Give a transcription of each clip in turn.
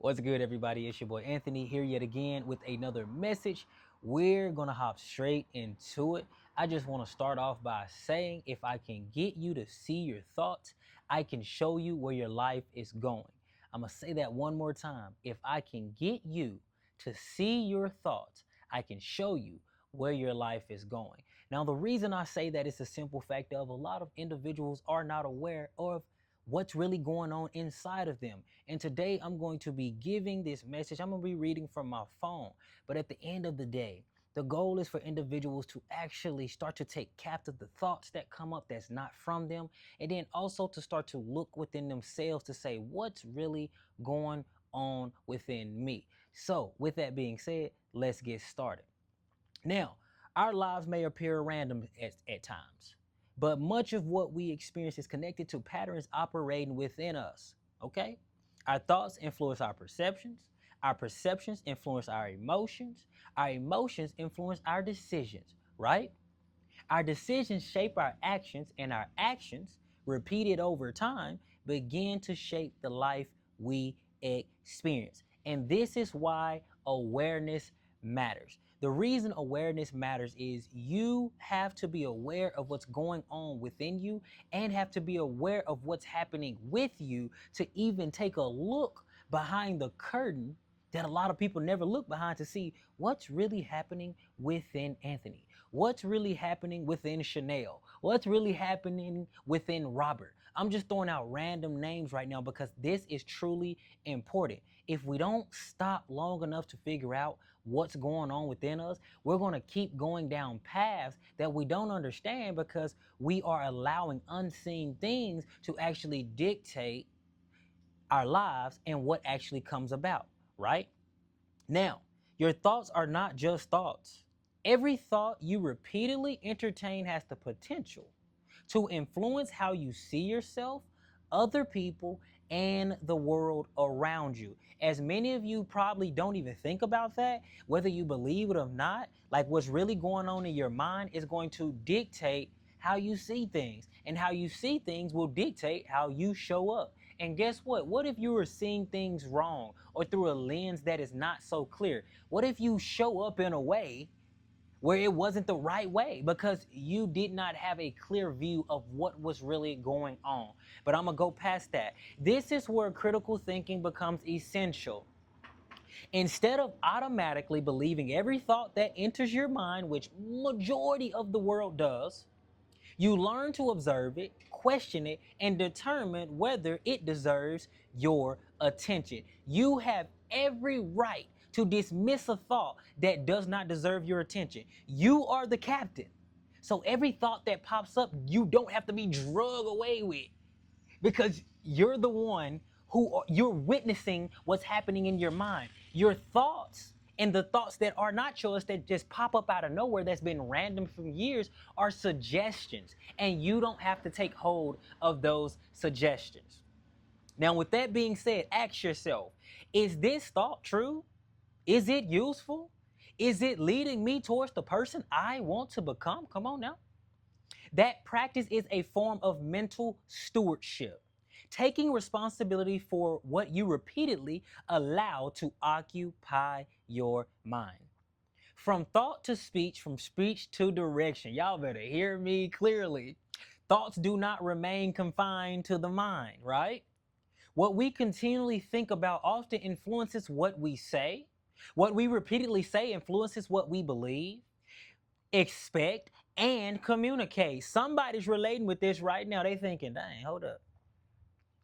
What's good, everybody? It's your boy Anthony here yet again with another message. We're going to hop straight into it. I just want to start off by saying if I can get you to see your thoughts, I can show you where your life is going. I'm going to say that one more time. If I can get you to see your thoughts, I can show you where your life is going. Now, the reason I say that is a simple fact of a lot of individuals are not aware of what's really going on inside of them. And today I'm going to be giving this message. I'm going to be reading from my phone. But at the end of the day, the goal is for individuals to actually start to take captive the thoughts that come up that's not from them. And then also to start to look within themselves to say, what's really going on within me? So with that being said, let's get started. Now, our lives may appear random at times, but much of what we experience is connected to patterns operating within us, okay? Our thoughts influence our perceptions influence our emotions influence our decisions, right? Our decisions shape our actions, and our actions, repeated over time, begin to shape the life we experience. And this is why awareness matters. The reason awareness matters is you have to be aware of what's going on within you and have to be aware of what's happening with you to even take a look behind the curtain that a lot of people never look behind to see what's really happening within Anthony. What's really happening within Chanel? What's really happening within Robert? I'm just throwing out random names right now because this is truly important. If we don't stop long enough to figure out what's going on within us, we're going to keep going down paths that we don't understand because we are allowing unseen things to actually dictate our lives and what actually comes about, right? Now, your thoughts are not just thoughts. Every thought you repeatedly entertain has the potential to influence how you see yourself, other people, and the world around you. As many of you probably don't even think about that, whether you believe it or not, like what's really going on in your mind is going to dictate how you see things, and how you see things will dictate how you show up. And guess what? What if you were seeing things wrong or through a lens that is not so clear? What if you show up in a way where it wasn't the right way because you did not have a clear view of what was really going on? But I'm going to go past that. This is where critical thinking becomes essential. Instead of automatically believing every thought that enters your mind, which majority of the world does, you learn to observe it, question it, and determine whether it deserves your attention. You have every right to dismiss a thought that does not deserve your attention. You are the captain. So every thought that pops up, you don't have to be drug away with because you're the one you're witnessing what's happening in your mind. Your thoughts and the thoughts that are not yours that just pop up out of nowhere that's been random from years are suggestions, and you don't have to take hold of those suggestions. Now, with that being said, ask yourself, is this thought true? Is it useful? Is it leading me towards the person I want to become? Come on now. That practice is a form of mental stewardship, taking responsibility for what you repeatedly allow to occupy your mind. From thought to speech, from speech to direction. Y'all better hear me clearly. Thoughts do not remain confined to the mind, right? What we continually think about often influences what we say. What we repeatedly say influences what we believe, expect, and communicate. Somebody's relating with this right now. They thinking, dang, hold up.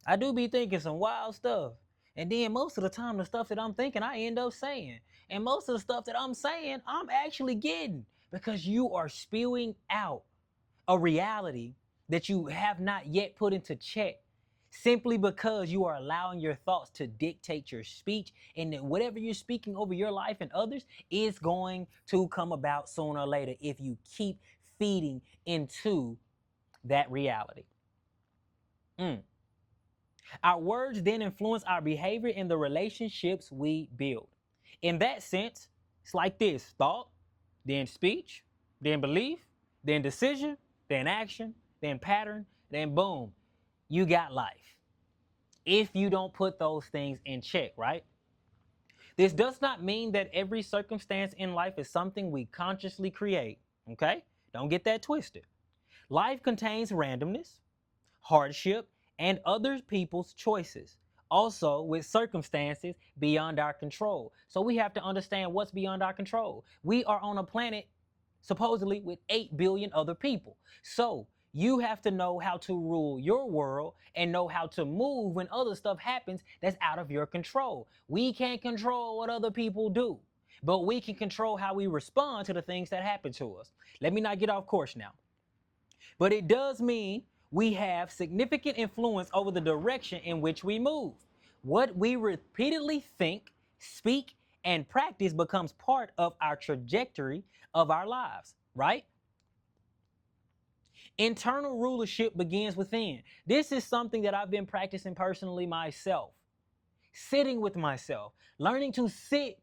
I do be thinking some wild stuff. And then most of the time, the stuff that I'm thinking, I end up saying. And most of the stuff that I'm saying, I'm actually getting because you are spewing out a reality that you have not yet put into check simply because you are allowing your thoughts to dictate your speech, and that whatever you're speaking over your life and others is going to come about sooner or later if you keep feeding into that reality. Our words then influence our behavior and the relationships we build. In that sense, it's like this: thought, then speech, then belief, then decision, then action, then pattern, then boom, you got life. If you don't put those things in check, right? This does not mean that every circumstance in life is something we consciously create, okay? Don't get that twisted. Life contains randomness, hardship, and other people's choices, also with circumstances beyond our control. So we have to understand what's beyond our control. We are on a planet supposedly with 8 billion other people. So you have to know how to rule your world and know how to move when other stuff happens that's out of your control. We can't control what other people do, but we can control how we respond to the things that happen to us. Let me not get off course now. But it does mean we have significant influence over the direction in which we move. What we repeatedly think, speak, and practice becomes part of our trajectory of our lives, right? Internal rulership begins within. This is something that I've been practicing personally myself. Sitting with myself, learning to sit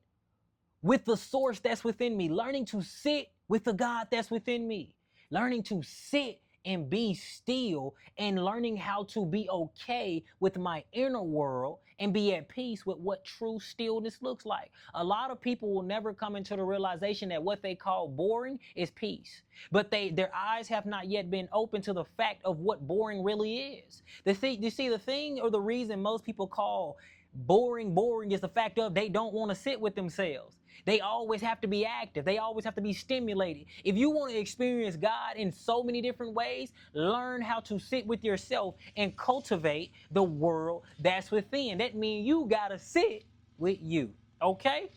with the source that's within me, learning to sit with the God that's within me, learning to sit and be still, and learning how to be okay with my inner world and be at peace with what true stillness looks like. A lot of people will never come into the realization that what they call boring is peace, but their eyes have not yet been open to the fact of what boring really is. The thing or the reason most people call boring is the fact of they don't want to sit with themselves. They always have to be active. They always have to be stimulated. If you want to experience God in so many different ways, learn how to sit with yourself and cultivate the world that's within. That means you got to sit with you, okay?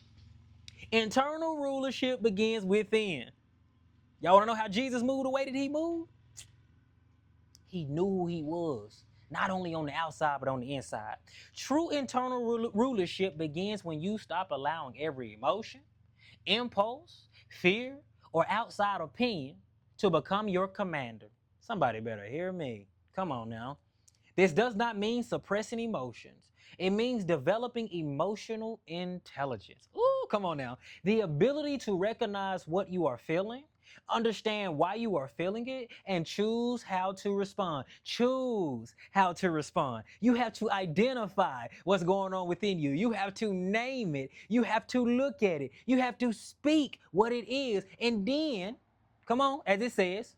Internal rulership begins within. Y'all want to know how Jesus moved the way that he moved? He knew who he was, not only on the outside, but on the inside. True internal rulership begins when you stop allowing every emotion, impulse, fear, or outside opinion to become your commander. Somebody better hear me. Come on now. This does not mean suppressing emotions. It means developing emotional intelligence. Ooh, come on now. The ability to recognize what you are feeling, understand why you are feeling it, and choose how to respond. Choose how to respond. You have to identify what's going on within you. You have to name it. You have to look at it. You have to speak what it is. And then, come on, as it says,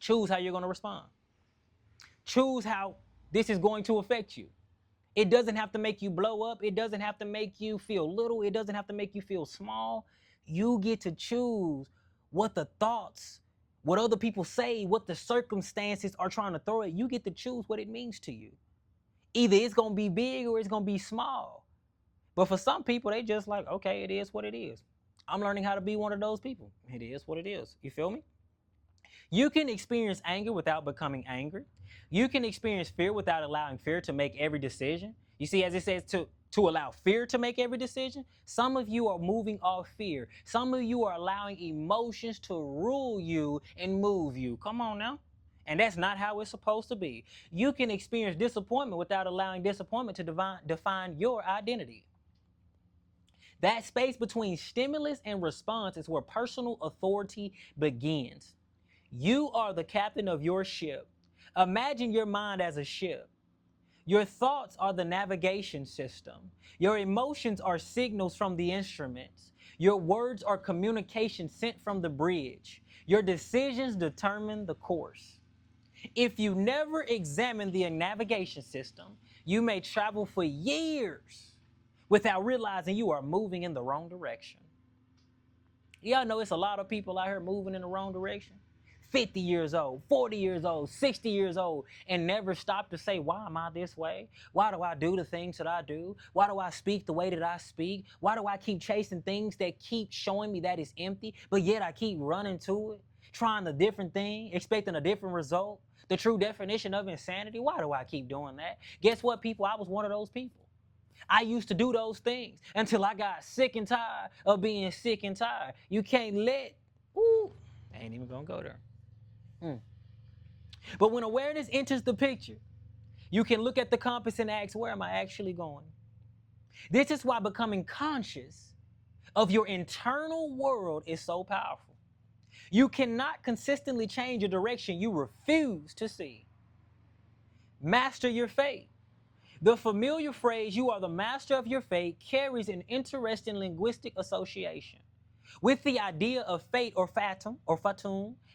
choose how you're going to respond. Choose how this is going to affect you. It doesn't have to make you blow up. It doesn't have to make you feel little. It doesn't have to make you feel small. You get to choose what the thoughts, what other people say, what the circumstances are trying to throw at you. You get to choose what it means to you. Either it's going to be big or it's going to be small. But for some people, they just like, okay, it is what it is. I'm learning how to be one of those people. It is what it is. You feel me? You can experience anger without becoming angry. You can experience fear without allowing fear to make every decision. You see, as it says, to allow fear to make every decision. Some of you are moving off fear. Some of you are allowing emotions to rule you and move you. Come on now. And that's not how it's supposed to be. You can experience disappointment without allowing disappointment to define your identity. That space between stimulus and response is where personal authority begins. You are the captain of your ship. Imagine your mind as a ship. Your thoughts are the navigation system. Your emotions are signals from the instruments. Your words are communication sent from the bridge. Your decisions determine the course. If you never examine the navigation system, you may travel for years without realizing you are moving in the wrong direction. Y'all know it's a lot of people out here moving in the wrong direction. 50 years old, 40 years old, 60 years old, and never stop to say, why am I this way? Why do I do the things that I do? Why do I speak the way that I speak? Why do I keep chasing things that keep showing me that it's empty, but yet I keep running to it, trying a different thing, expecting a different result? The true definition of insanity. Why do I keep doing that? Guess what, people? I was one of those people. I used to do those things until I got sick and tired of being sick and tired. You can't I ain't even gonna go there. But when awareness enters the picture, you can look at the compass and ask, where am I actually going? This is why becoming conscious of your internal world is so powerful. You cannot consistently change a direction you refuse to see. Master your fate. The familiar phrase, "you are the master of your fate," carries an interesting linguistic association with the idea of fate or fatum,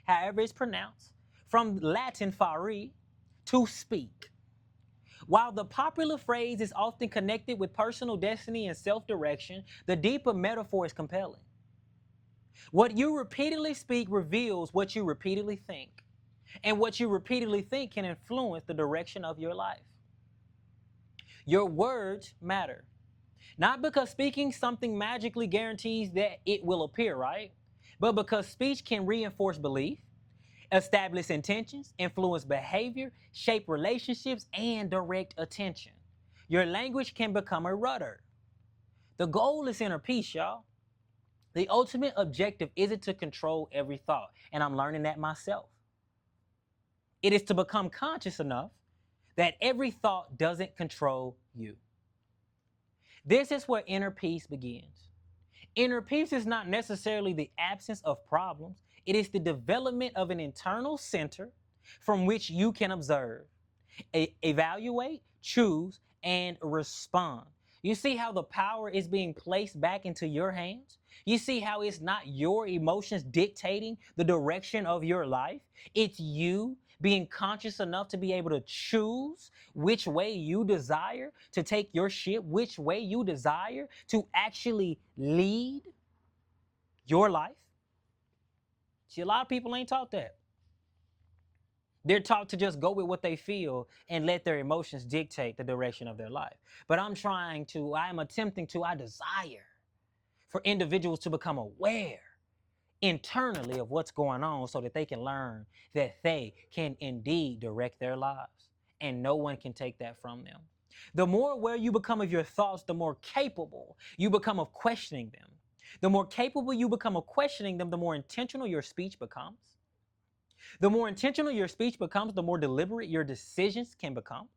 however it's pronounced, from Latin fare, to speak. While the popular phrase is often connected with personal destiny and self-direction, the deeper metaphor is compelling. What you repeatedly speak reveals what you repeatedly think, and what you repeatedly think can influence the direction of your life. Your words matter. Not because speaking something magically guarantees that it will appear, right? But because speech can reinforce belief, establish intentions, influence behavior, shape relationships, and direct attention. Your language can become a rudder. The goal is inner peace, y'all. The ultimate objective isn't to control every thought, and I'm learning that myself. It is to become conscious enough that every thought doesn't control you. This is where inner peace begins. Inner peace is not necessarily the absence of problems, it is the development of an internal center from which you can observe, evaluate, choose, and respond. You see how the power is being placed back into your hands? You see how it's not your emotions dictating the direction of your life? It's you being conscious enough to be able to choose which way you desire to take your ship, which way you desire to actually lead your life. See, a lot of people ain't taught that. They're taught to just go with what they feel and let their emotions dictate the direction of their life. But I desire for individuals to become aware internally of what's going on so that they can learn that they can indeed direct their lives and no one can take that from them. The more aware you become of your thoughts, the more capable you become of questioning them. The more capable you become of questioning them, the more intentional your speech becomes. The more intentional your speech becomes, the more deliberate your decisions can become.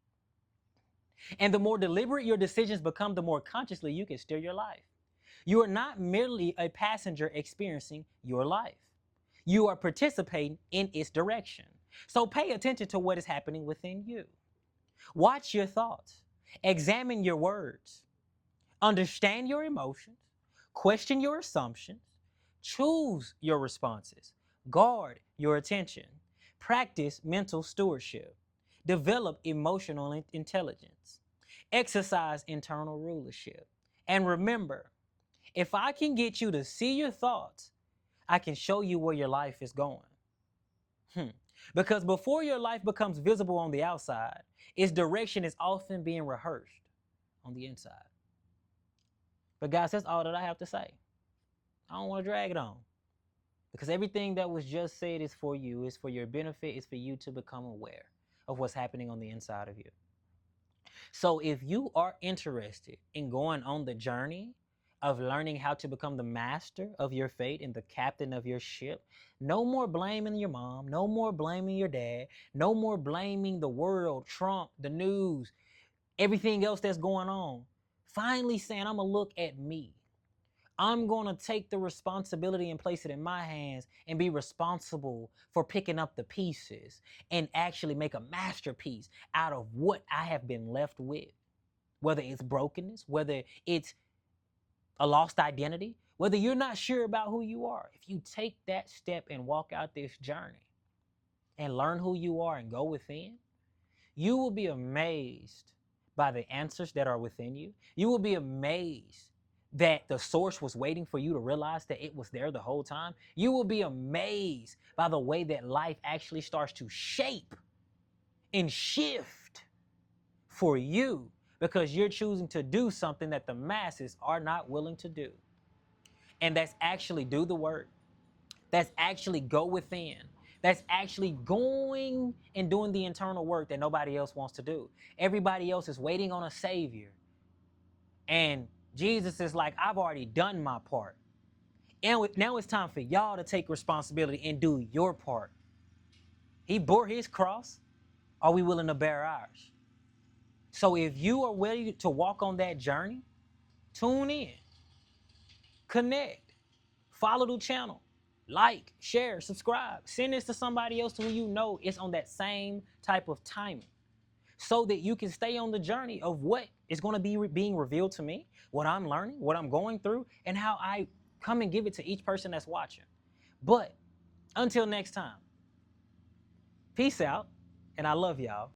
And the more deliberate your decisions become, the more consciously you can steer your life. You are not merely a passenger experiencing your life. You are participating in its direction. So pay attention to what is happening within you. Watch your thoughts. Examine your words. Understand your emotions. Question your assumptions. Choose your responses. Guard your attention. Practice mental stewardship. Develop emotional intelligence. Exercise internal rulership. And remember, if I can get you to see your thoughts, I can show you where your life is going. Because before your life becomes visible on the outside, its direction is often being rehearsed on the inside. But guys, that's all that I have to say. I don't want to drag it on. Because everything that was just said is for you, is for your benefit, is for you to become aware of what's happening on the inside of you. So if you are interested in going on the journey of learning how to become the master of your fate and the captain of your ship, no more blaming your mom, no more blaming your dad, no more blaming the world, Trump, the news, everything else that's going on. Finally saying, I'm going to look at me. I'm going to take the responsibility and place it in my hands and be responsible for picking up the pieces and actually make a masterpiece out of what I have been left with. Whether it's brokenness, whether it's a lost identity, whether you're not sure about who you are. If you take that step and walk out this journey and learn who you are and go within, you will be amazed by the answers that are within you. You will be amazed that the source was waiting for you to realize that it was there the whole time. You will be amazed by the way that life actually starts to shape and shift for you because you're choosing to do something that the masses are not willing to do. And that's actually do the work. That's actually go within. That's actually going and doing the internal work that nobody else wants to do. Everybody else is waiting on a savior. And Jesus is like, I've already done my part. And now it's time for y'all to take responsibility and do your part. He bore his cross. Are we willing to bear ours? So if you are ready to walk on that journey, tune in, connect, follow the channel, like, share, subscribe. Send this to somebody else who you know is on that same type of timing. so that you can stay on the journey of what is going to be being revealed to me, what I'm learning, what I'm going through, and how I come and give it to each person that's watching. But until next time, peace out, and I love y'all.